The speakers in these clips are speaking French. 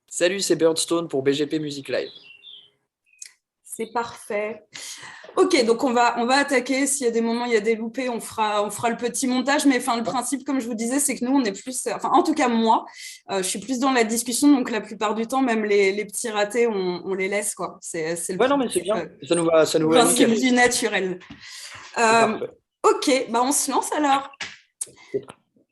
Salut, c'est Birdstone pour BGP Music Live. C'est parfait. Ok, donc on va attaquer. S'il y a des moments, il y a des loupés, on fera le petit montage. Mais enfin, le principe, comme je vous disais, c'est que nous, on est plus, enfin, en tout cas moi, je suis plus dans la discussion. Donc la plupart du temps, même les petits ratés, on les laisse, quoi. C'est le Ouais, non, mais c'est bien. Ça nous va principe nickel. du naturel. Parfait. Ok, bah on se lance alors.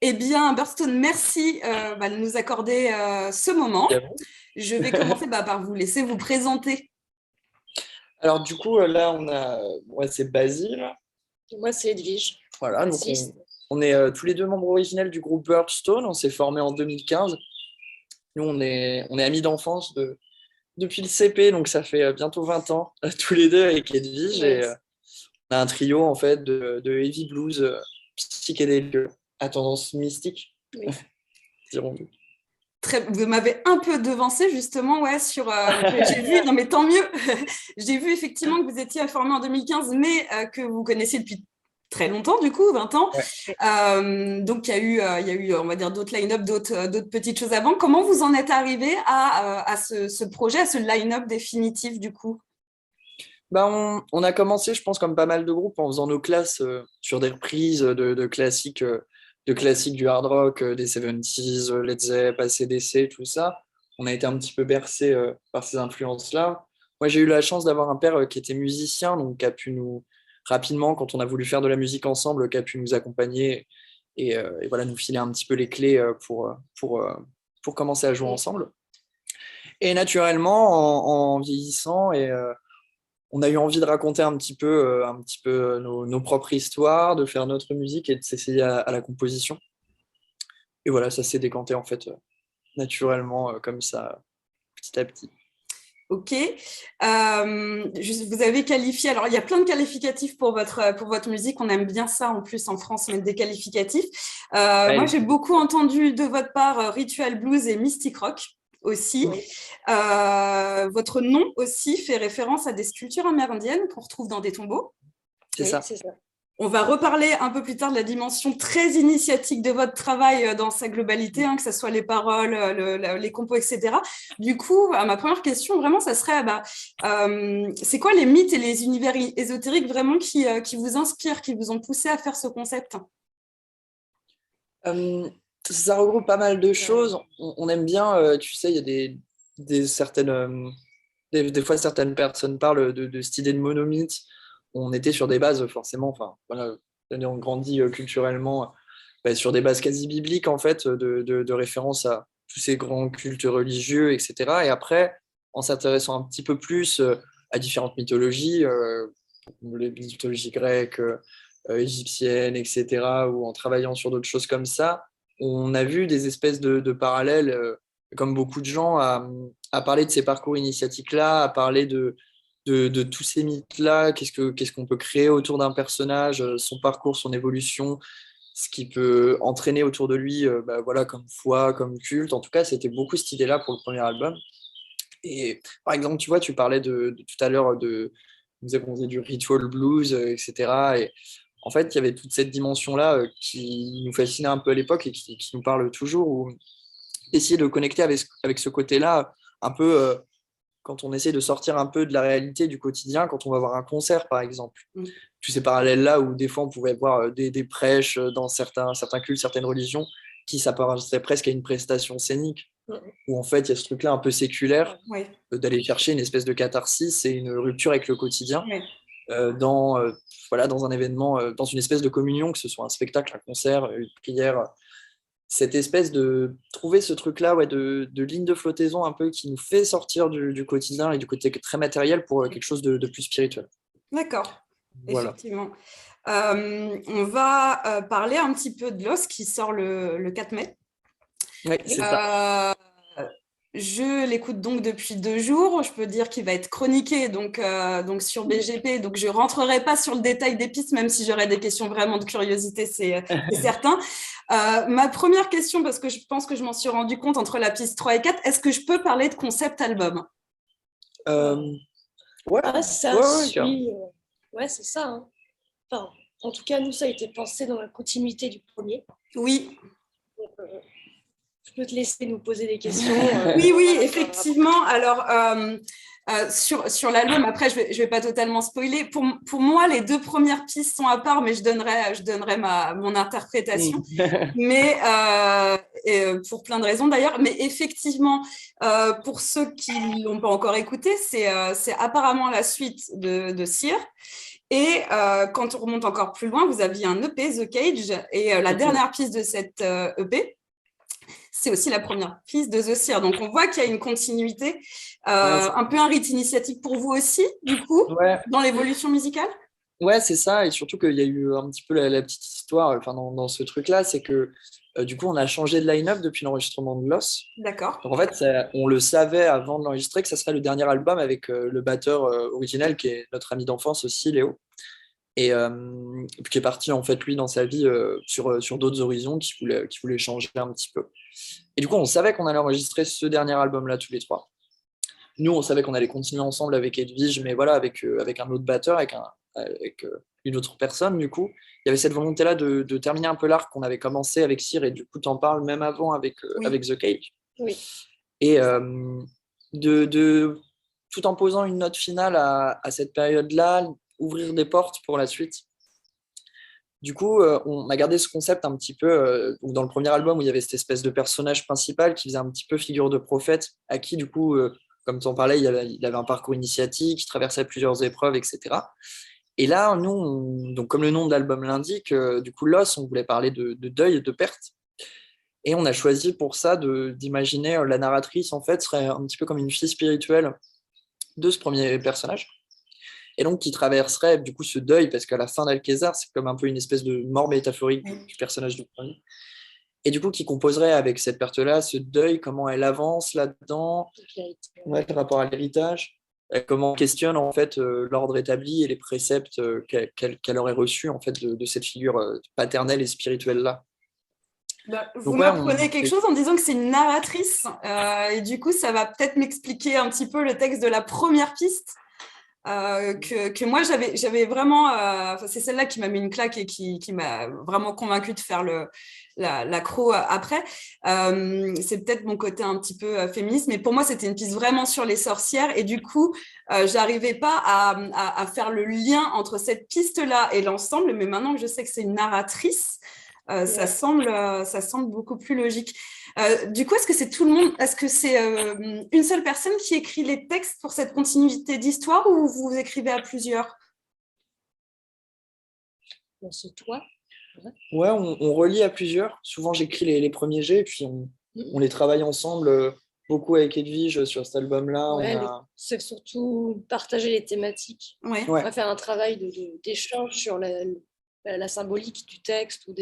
Eh bien, Birdstone, merci de nous accorder ce moment. Je vais commencer par vous laisser vous présenter. Alors, du coup, là, moi, c'est Basile. Moi, c'est Edwige. Voilà, donc on est tous les deux membres originels du groupe Birdstone. On s'est formés en 2015. Nous, on est amis d'enfance depuis le CP, donc ça fait bientôt 20 ans, tous les deux avec Edwige. Ouais. Et on a un trio, en fait, de heavy blues psychédélique à tendance mystique, Oui. dirons-nous. Vous m'avez un peu devancé justement, sur. J'ai vu, non mais tant mieux. J'ai vu effectivement que vous étiez formé en 2015, mais que vous connaissiez depuis très longtemps, du coup, 20 ans. Ouais. Donc il y a eu, on va dire, d'autres line-up, d'autres petites choses avant. Comment vous en êtes arrivé à ce projet, à ce line-up définitif, du coup? On a commencé, je pense, comme pas mal de groupes, en faisant nos classes sur des reprises de classiques du hard rock, des 70s, Led Zepp, AC/DC, tout ça. On a été un petit peu bercé par ces influences-là. Moi, j'ai eu la chance d'avoir un père qui était musicien, donc qui a pu rapidement, quand on a voulu faire de la musique ensemble, qui a pu nous accompagner et voilà, nous filer un petit peu les clés pour commencer à jouer ensemble. Et naturellement, en vieillissant on a eu envie de raconter un petit peu nos propres histoires, de faire notre musique et de s'essayer à la composition. Et voilà, ça s'est décanté en fait naturellement comme ça, petit à petit. Ok. Vous avez qualifié. Alors, il y a plein de qualificatifs pour votre musique. On aime bien ça en plus en France, mettre des qualificatifs. Moi, j'ai beaucoup entendu de votre part Ritual Blues et Mystic Rock aussi. Oui. Votre nom aussi fait référence à des sculptures amérindiennes qu'on retrouve dans des tombeaux. C'est ça. On va reparler un peu plus tard de la dimension très initiatique de votre travail dans sa globalité, que ce soit les paroles, les compos, etc. Du coup, ma première question, vraiment, ça serait, c'est quoi les mythes et les univers ésotériques vraiment qui vous inspirent, qui vous ont poussé à faire ce concept? Ça regroupe pas mal de choses. On aime bien, tu sais, il y a des fois certaines personnes parlent de cette idée de monomythe. On était sur des bases forcément, enfin voilà, on grandit culturellement sur des bases quasi bibliques en fait, de référence à tous ces grands cultes religieux, etc. Et après, en s'intéressant un petit peu plus à différentes mythologies, les mythologies grecques, égyptiennes, etc., ou en travaillant sur d'autres choses comme ça, on a vu des espèces de parallèles, comme beaucoup de gens, à parler de ces parcours initiatiques-là, à parler de tous ces mythes-là, qu'est-ce qu'on peut créer autour d'un personnage, son parcours, son évolution, ce qui peut entraîner autour de lui voilà, comme foi, comme culte. En tout cas, c'était beaucoup cette idée-là pour le premier album. Et par exemple, tu vois, tu parlais de tout à l'heure on faisait du ritual blues, etc. Et en fait, il y avait toute cette dimension-là qui nous fascinait un peu à l'époque et qui nous parle toujours, où essayer de connecter avec ce côté-là, un peu quand on essaie de sortir un peu de la réalité du quotidien, quand on va voir un concert, par exemple. Tous ces parallèles-là où des fois on pouvait voir des prêches dans certains cultes, certaines religions, qui s'apparentaient presque à une prestation scénique, où en fait il y a ce truc-là un peu séculaire, d'aller chercher une espèce de catharsis et une rupture avec le quotidien dans un événement, dans une espèce de communion, que ce soit un spectacle, un concert, une prière. Cette espèce de trouver ce truc-là de ligne de flottaison un peu qui nous fait sortir du quotidien et du côté très matériel pour quelque chose de plus spirituel. D'accord, voilà. Effectivement. On va parler un petit peu de L'Os qui sort le 4 mai. Oui, c'est ça. Je l'écoute donc depuis 2 jours. Je peux dire qu'il va être chroniqué donc sur BGP. Donc, je ne rentrerai pas sur le détail des pistes, même si j'aurais des questions vraiment de curiosité, c'est certain. Ma première question, parce que je pense que je m'en suis rendu compte entre la piste 3 et 4, est-ce que je peux parler de concept album? Ouais, ça suit. Ouais, c'est ça. Hein. Enfin, En tout cas, nous, ça a été pensé dans la continuité du premier. Oui, Donc, je peux te laisser nous poser des questions. oui, effectivement. Alors, sur l'album, après, je vais pas totalement spoiler. Pour moi, les deux premières pistes sont à part, mais je donnerai mon interprétation. Mais pour plein de raisons d'ailleurs. Mais effectivement, pour ceux qui l'ont pas encore écouté, c'est apparemment la suite de Sir. Et quand on remonte encore plus loin, vous aviez un EP, The Cage, et la dernière piste de cette EP, c'est aussi la première piste de The Seer. Donc, on voit qu'il y a une continuité, un peu un rite initiatique pour vous aussi, du coup, dans l'évolution musicale. Ouais, c'est ça. Et surtout qu'il y a eu un petit peu la petite histoire dans ce truc-là, c'est que du coup, on a changé de line-up depuis l'enregistrement de Loss. D'accord. Donc, en fait, on le savait avant de l'enregistrer que ça serait le dernier album avec le batteur originel, qui est notre ami d'enfance aussi, Léo. Et qui est parti, en fait, lui, dans sa vie sur d'autres horizons, qui voulait changer un petit peu. Et du coup, on savait qu'on allait enregistrer ce dernier album-là tous les trois. Nous, on savait qu'on allait continuer ensemble avec Edwige, mais voilà, avec un autre batteur, avec une autre personne, du coup. Il y avait cette volonté-là de terminer un peu l'arc qu'on avait commencé avec Sir, et du coup, t'en parles même avant avec The Cage. Oui. Et tout en posant une note finale à cette période-là, ouvrir des portes pour la suite. Du coup, on a gardé ce concept un petit peu dans le premier album où il y avait cette espèce de personnage principal qui faisait un petit peu figure de prophète, à qui, du coup, comme tu en parlais, il avait un parcours initiatique, il traversait plusieurs épreuves, etc. Et là, nous, donc comme le nom de l'album l'indique, du coup, Loss, on voulait parler de deuil et de perte. Et on a choisi pour ça d'imaginer la narratrice, en fait, serait un petit peu comme une fille spirituelle de ce premier personnage. Et donc qui traverserait du coup ce deuil, parce qu'à la fin d'Alcazar, c'est comme un peu une espèce de mort métaphorique du personnage du premier. Et du coup, qui composerait avec cette perte-là, ce deuil, comment elle avance là-dedans, le rapport à l'héritage, comment on questionne en fait l'ordre établi et les préceptes qu'elle aurait reçus en fait de cette figure paternelle et spirituelle-là. Vous m'apprenez quelque chose en disant que c'est une narratrice, et du coup, ça va peut-être m'expliquer un petit peu le texte de la première piste. Que moi j'avais vraiment c'est celle-là qui m'a mis une claque et qui m'a vraiment convaincue de faire l'accro après. C'est peut-être mon côté un petit peu féministe, mais pour moi c'était une piste vraiment sur les sorcières, et du coup j'arrivais pas à faire le lien entre cette piste-là et l'ensemble, mais maintenant que je sais que c'est une narratrice, ça semble beaucoup plus logique. Du coup, est-ce que c'est tout le monde, est-ce que c'est une seule personne qui écrit les textes pour cette continuité d'histoire, ou vous écrivez à plusieurs? C'est toi. Ouais, on relie à plusieurs. Souvent, j'écris les premiers jets, et puis on les travaille ensemble, beaucoup avec Edwige sur cet album-là. Ouais, c'est surtout partager les thématiques. Ouais. On va faire un travail d'échange sur la symbolique du texte, ou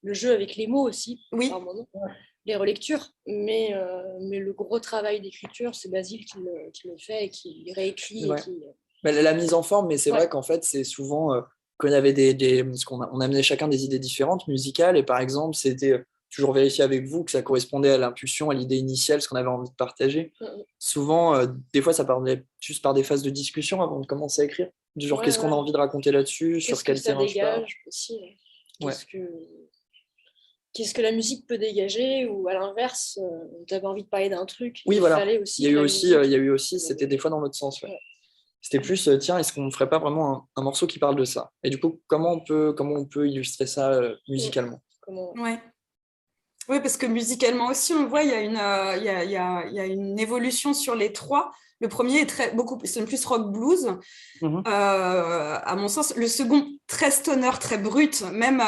le jeu avec les mots aussi, par moment. Les relectures, mais le gros travail d'écriture, c'est Basile qui le fait et qui réécrit. Ouais. La mise en forme, mais c'est vrai qu'en fait, c'est souvent quand il y avait parce on amenait chacun des idées différentes musicales, et par exemple, c'était toujours vérifier avec vous que ça correspondait à l'impulsion, à l'idée initiale, ce qu'on avait envie de partager. Souvent, des fois, ça parlait juste par des phases de discussion avant de commencer à écrire. Du genre, qu'est-ce qu'on a envie de raconter là-dessus, sur quel terrain je parle. Aussi. Qu'est-ce que la musique peut dégager, ou à l'inverse, tu avais envie de parler d'un truc. Oui, voilà. Aussi il y a eu aussi, c'était des fois dans l'autre sens. Ouais. C'était plus, tiens, est-ce qu'on ne ferait pas vraiment un morceau qui parle de ça? Et du coup, comment on peut illustrer ça musicalement? Oui, parce que musicalement aussi, on voit, il y a une évolution sur les trois. Le premier est c'est plus rock blues, à mon sens. Le second, très stoner, très brut, même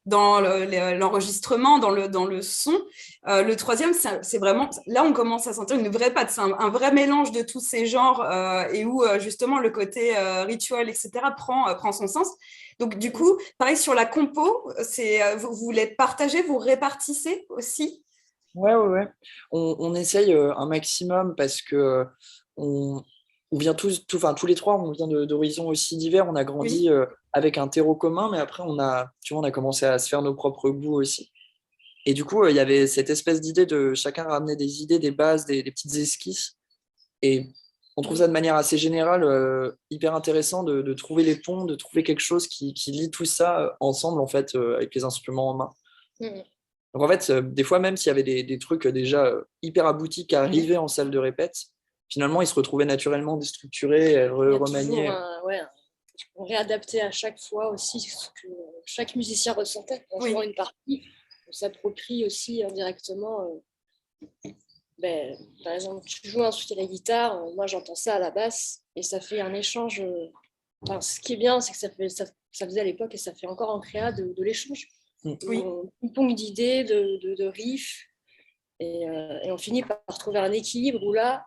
dans l'enregistrement, dans le son. Le troisième, c'est vraiment, là on commence à sentir une vraie patte. C'est un vrai mélange de tous ces genres, et où justement le côté rituel, etc. prend son sens. Donc du coup, pareil sur la compo, vous les partagez, vous répartissez aussi? Ouais. On essaye un maximum, parce que on vient tous les trois, on vient d'horizons aussi divers. On a grandi avec un terreau commun, mais après on a commencé à se faire nos propres goûts aussi. Et du coup, il y avait cette espèce d'idée de chacun ramener des idées, des bases, des petites esquisses. Et on trouve ça de manière assez générale hyper intéressant de trouver les ponts, de trouver quelque chose qui lie tout ça ensemble, en fait, avec les instruments en main. Donc, en fait, des fois, même s'il y avait des trucs déjà hyper aboutis qui arrivaient en salle de répète, finalement, ils se retrouvaient naturellement déstructurés, remaniés. On réadaptait à chaque fois aussi ce que chaque musicien ressentait en jouant une partie. On s'approprie aussi indirectement. Par exemple, tu joues un truc à la guitare, moi j'entends ça à la basse, et ça fait un échange. Ce qui est bien, c'est que ça faisait à l'époque, et ça fait encore en créa de l'échange. Un ping d'idées, de riffs, et on finit par trouver un équilibre où là,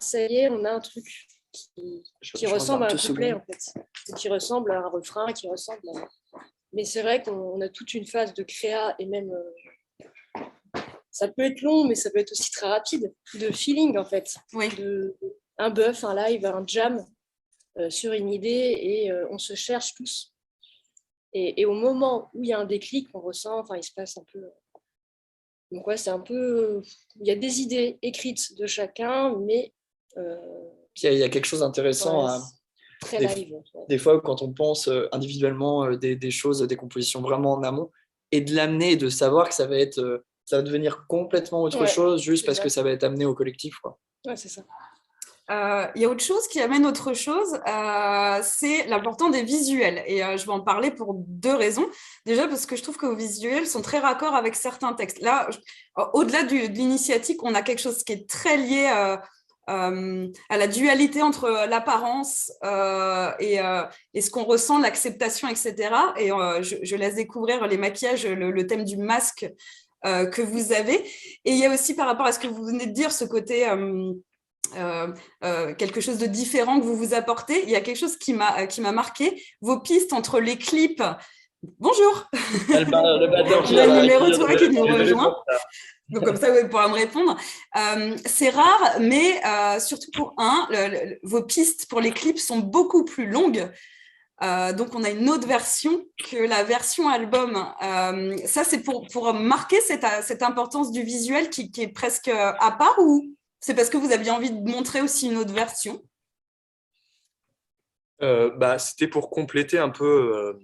ça y est, on a un truc qui ressemble à un couplet, en fait, qui ressemble à un refrain, qui ressemble à... Mais c'est vrai qu'on a toute une phase de créa, et même... ça peut être long, mais ça peut être aussi très rapide, de feeling, en fait. Un bœuf, un live, un jam sur une idée, et on se cherche tous. Et au moment où il y a un déclic, on ressent, il se passe un peu... Donc c'est un peu... Il y a des idées écrites de chacun, mais... Il y a quelque chose d'intéressant très live. Des fois, quand on pense individuellement des choses, des compositions vraiment en amont, et de l'amener et de savoir que ça va devenir complètement autre chose juste parce que ça va être amené au collectif, quoi. Ouais, c'est ça. Il y a autre chose qui amène autre chose, c'est l'importance des visuels. Et je vais en parler pour 2 raisons. Déjà, parce que je trouve que vos visuels sont très raccords avec certains textes. Là, au-delà de l'initiatique, on a quelque chose qui est très lié à la dualité entre l'apparence et ce qu'on ressent, l'acceptation, etc. Et je laisse découvrir les maquillages, le thème du masque que vous avez. Et il y a aussi, par rapport à ce que vous venez de dire, ce côté... quelque chose de différent que vous vous apportez. Il y a quelque chose qui m'a marqué, vos pistes entre les clips. Bonjour. Le batteur on a le numéro 3 qui nous rejoint. Donc comme ça, vous pourrez me répondre. C'est rare, mais surtout pour vos pistes pour les clips sont beaucoup plus longues. Donc, on a une autre version que la version album. Ça, c'est pour marquer cette importance du visuel qui est presque à part, ou c'est parce que vous aviez envie de montrer aussi une autre version? C'était pour compléter un peu,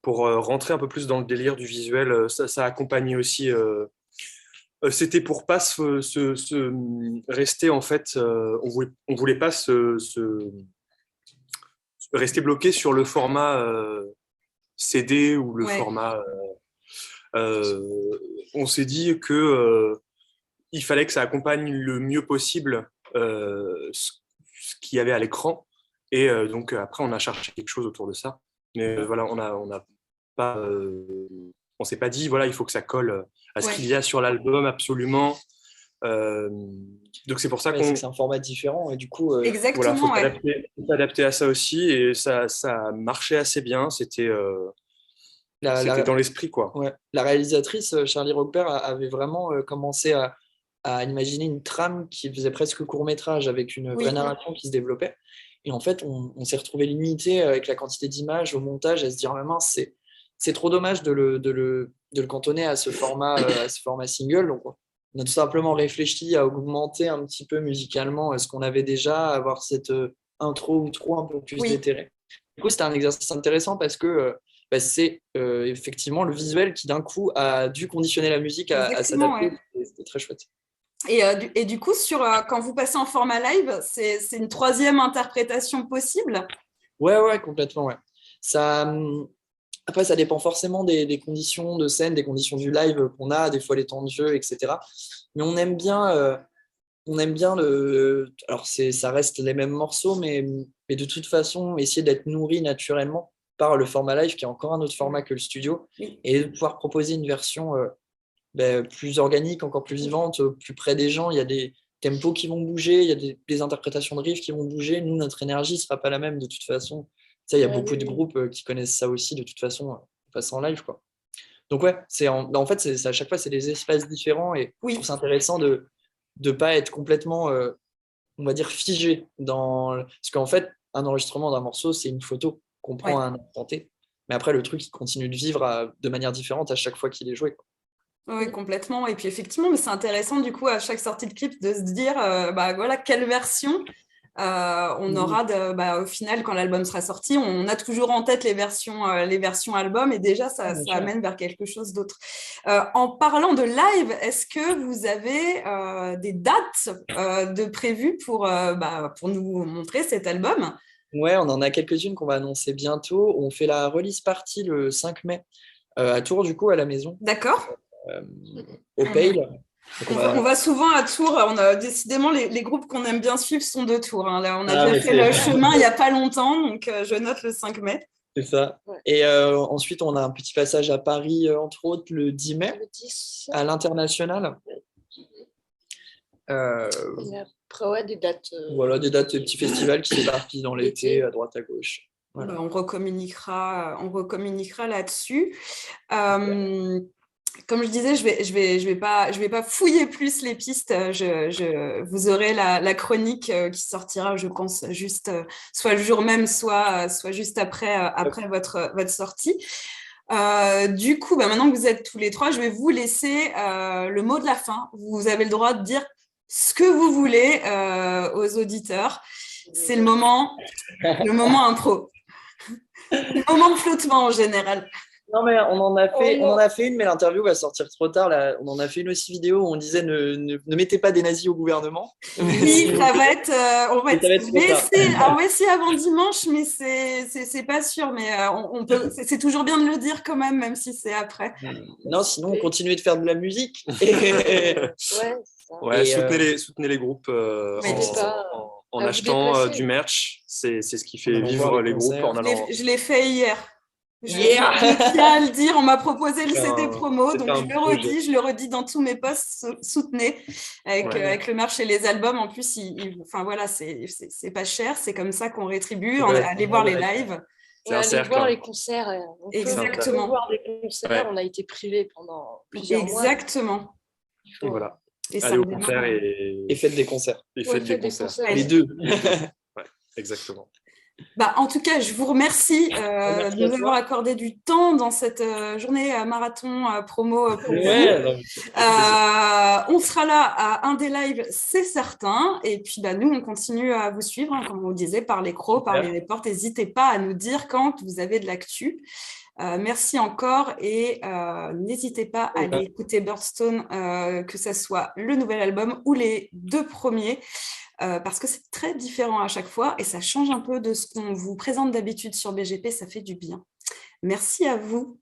pour rentrer un peu plus dans le délire du visuel. Ça accompagnait aussi... c'était pour pas rester, en fait... on voulait pas rester bloqué sur le format CD ou le format... on s'est dit que il fallait que ça accompagne le mieux possible ce qu'il y avait à l'écran. Et donc, après, on a cherché quelque chose autour de ça. Mais voilà, on s'est pas dit, voilà, il faut que ça colle à ce qu'il y a sur l'album, absolument. Donc, c'est pour ça qu'on... C'est un format différent. Et du coup, exactement, voilà, faut s'adapter à ça aussi. Et ça marchait assez bien. C'était dans l'esprit, quoi. Ouais. La réalisatrice, Charlie Roper, avait vraiment commencé à imaginer une trame qui faisait presque court-métrage avec une vraie narration qui se développait. Et en fait, on s'est retrouvé limité avec la quantité d'images au montage à se dire, mince, c'est trop dommage de le cantonner à ce format single. Donc, on a tout simplement réfléchi à augmenter un petit peu musicalement ce qu'on avait déjà, à avoir cette intro ou trop un peu plus déterrée. Du coup, c'était un exercice intéressant parce que c'est effectivement le visuel qui d'un coup a dû conditionner la musique à s'adapter. C'était très chouette. Et du coup, quand vous passez en format live, c'est une 3e interprétation possible? Ouais, complètement, ouais. Après, ça dépend forcément des conditions de scène, des conditions du live qu'on a, des fois les temps de jeu, etc. Mais on aime bien alors ça reste les mêmes morceaux, mais de toute façon, essayer d'être nourri naturellement par le format live, qui est encore un autre format que le studio, et de pouvoir proposer une version plus organique, encore plus vivante, plus près des gens. Il y a des tempos qui vont bouger, il y a des interprétations de riffs qui vont bouger. Nous, notre énergie ne sera pas la même de toute façon. Il y a beaucoup de groupes qui connaissent ça aussi de toute façon, passe en live, quoi. Donc ouais, en fait, à chaque fois, c'est des espaces différents, et je trouve ça intéressant de ne pas être complètement, on va dire, figé. Parce qu'en fait, un enregistrement d'un morceau, c'est une photo qu'on prend à un instant T. Mais après, le truc, il continue de vivre de manière différente à chaque fois qu'il est joué, quoi. Oui, complètement. Et puis effectivement, mais c'est intéressant du coup à chaque sortie de clip de se dire, voilà, quelle version on aura au final quand l'album sera sorti. On a toujours en tête les versions album et déjà ça amène vers quelque chose d'autre. En parlant de live, est-ce que vous avez des dates de prévues pour nous montrer cet album? Ouais, on en a quelques-unes qu'on va annoncer bientôt. On fait la release party le 5 mai à Tours, du coup, à la maison. D'accord. Au Pale. On va souvent à Tours. Décidément, les groupes qu'on aime bien suivre sont de Tours. Hein. Là, on a déjà fait le chemin il n'y a pas longtemps, donc je note le 5 mai. C'est ça. Ouais. Et ensuite, on a un petit passage à Paris, entre autres, le 10 mai, le 10. À l'International. Et après, des dates. Voilà, des dates de petits festivals qui s'éparpillent dans l'été, à droite, à gauche. Voilà. On recommuniquera là-dessus. Comme je disais, je vais pas fouiller plus les pistes. Vous aurez la chronique qui sortira, je pense, juste soit le jour même, soit juste après votre sortie. Du coup, maintenant que vous êtes tous les trois, je vais vous laisser le mot de la fin. Vous avez le droit de dire ce que vous voulez aux auditeurs. C'est le moment impro. Le moment de flottement en général. Non, mais on en a fait une, mais l'interview va sortir trop tard. Là. On en a fait une aussi vidéo où on disait ne mettez pas des nazis au gouvernement. Oui, ça va être. On va essayer avant dimanche, mais c'est pas sûr. Mais c'est toujours bien de le dire quand même si c'est après. Non, sinon on continue de faire de la musique. Soutenez les groupes en achetant du merch. C'est ce qui fait vivre les groupes en allant. Je l'ai fait hier. Je tiens à le dire, on m'a proposé le CD promo, donc je le redis dans tous mes posts, soutenez avec le merch et les albums. En plus, c'est pas cher, c'est comme ça qu'on rétribue. Allez voir les lives. Allez voir les concerts. Exactement. Voir des concerts, on a été privés pendant plusieurs mois. Exactement. Voilà. Allez au concert et faites des concerts. Faites des concerts. Les deux. Exactement. En tout cas, je vous remercie de nous avoir accordé du temps dans cette journée marathon promo pour vous. On sera là à un des lives, c'est certain. Et puis, nous, on continue à vous suivre, comme on vous disait, par les crocs, par les reports. N'hésitez pas à nous dire quand vous avez de l'actu. Merci encore et n'hésitez pas à aller écouter Birdstone, que ce soit le nouvel album ou les deux premiers. Parce que c'est très différent à chaque fois et ça change un peu de ce qu'on vous présente d'habitude sur BGP, ça fait du bien. Merci à vous.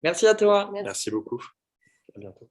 Merci à toi. Merci beaucoup. À bientôt.